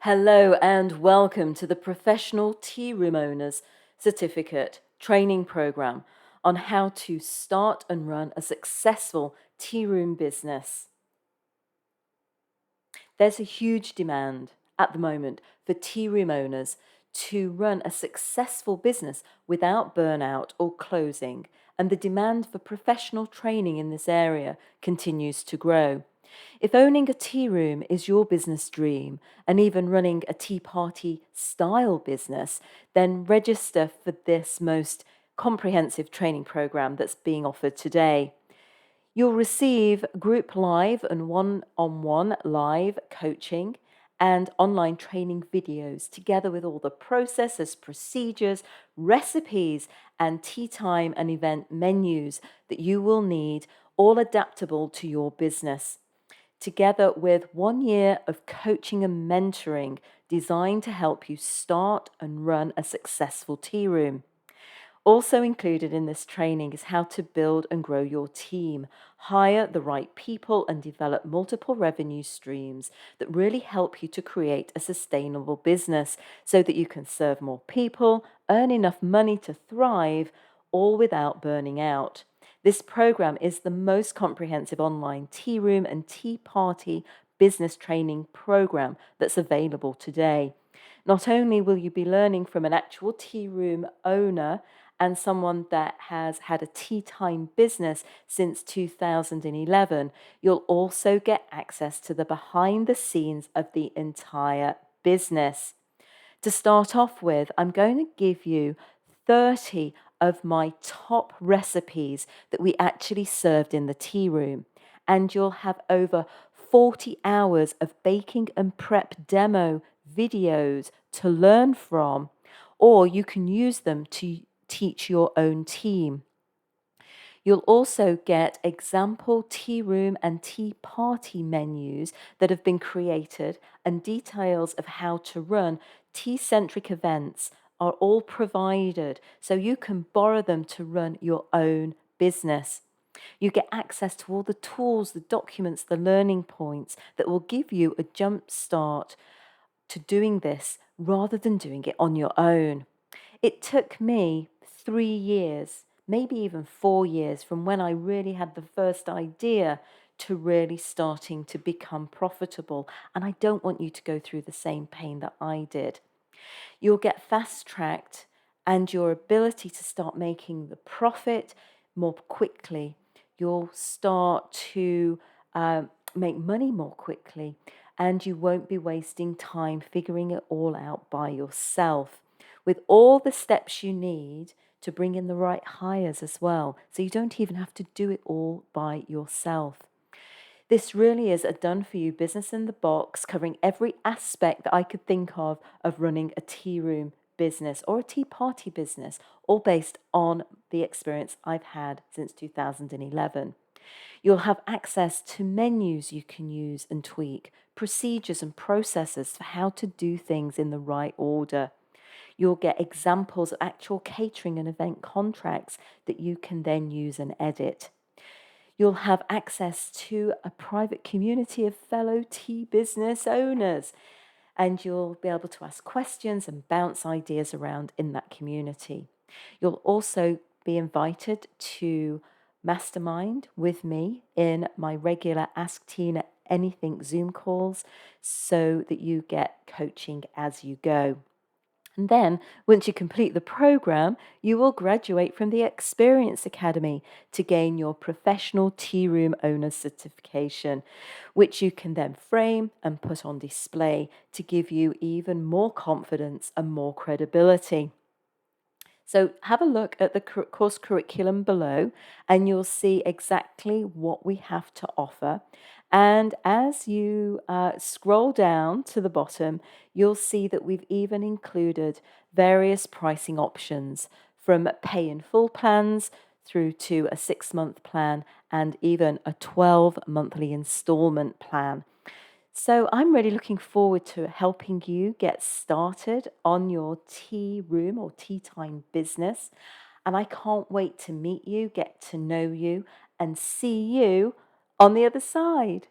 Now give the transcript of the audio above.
Hello and welcome to the Professional Tea Room Owners Certificate Training Program on how to start and run a successful tea room business. There's a huge demand at the moment for tea room owners to run a successful business without burnout or closing, and the demand for professional training in this area continues to grow. If owning a tea room is your business dream and even running a tea party style business, then register for this most comprehensive training program that's being offered today. You'll receive group live and one-on-one live coaching and online training videos, together with all the processes, procedures, recipes, and tea time and event menus that you will need, all adaptable to your business, together with 1 year of coaching and mentoring designed to help you start and run a successful tea room. Also included in this training is how to build and grow your team, hire the right people, and develop multiple revenue streams that really help you to create a sustainable business so that you can serve more people, earn enough money to thrive, all without burning out. This program is the most comprehensive online tea room and tea party business training program that's available today. Not only will you be learning from an actual tea room owner and someone that has had a tea time business since 2011, you'll also get access to the behind the scenes of the entire business. To start off with, I'm going to give you 30 of my top recipes that we actually served in the tea room, and you'll have over 40 hours of baking and prep demo videos to learn from, or you can use them to teach your own team. You'll also get example tea room and tea party menus that have been created, and details of how to run tea-centric events are all provided so you can borrow them to run your own business. You get access to all the tools, the documents, the learning points that will give you a jump start to doing this rather than doing it on your own. It took me 3 years, maybe even 4 years, from when I really had the first idea to really starting to become profitable. And I don't want you to go through the same pain that I did. You'll get fast tracked, and your ability to start making the profit more quickly. You'll start to make money more quickly, and you won't be wasting time figuring it all out by yourself, with all the steps you need to bring in the right hires as well. So you don't even have to do it all by yourself. This really is a done-for-you business in the box, covering every aspect that I could think of running a tea room business or a tea party business, all based on the experience I've had since 2011. You'll have access to menus you can use and tweak, procedures and processes for how to do things in the right order. You'll get examples of actual catering and event contracts that you can then use and edit. You'll have access to a private community of fellow tea business owners, and you'll be able to ask questions and bounce ideas around in that community. You'll also be invited to mastermind with me in my regular Ask Tina Anything Zoom calls so that you get coaching as you go. And then, once you complete the program, you will graduate from the Experience Academy to gain your professional tea room owner certification, which you can then frame and put on display to give you even more confidence and more credibility. So have a look at the course curriculum below, and you'll see exactly what we have to offer. And as you scroll down to the bottom, you'll see that we've even included various pricing options, from pay in full plans through to a 6-month plan and even a 12 monthly installment plan. So I'm really looking forward to helping you get started on your tea room or tea time business. And I can't wait to meet you, get to know you, and see you on the other side.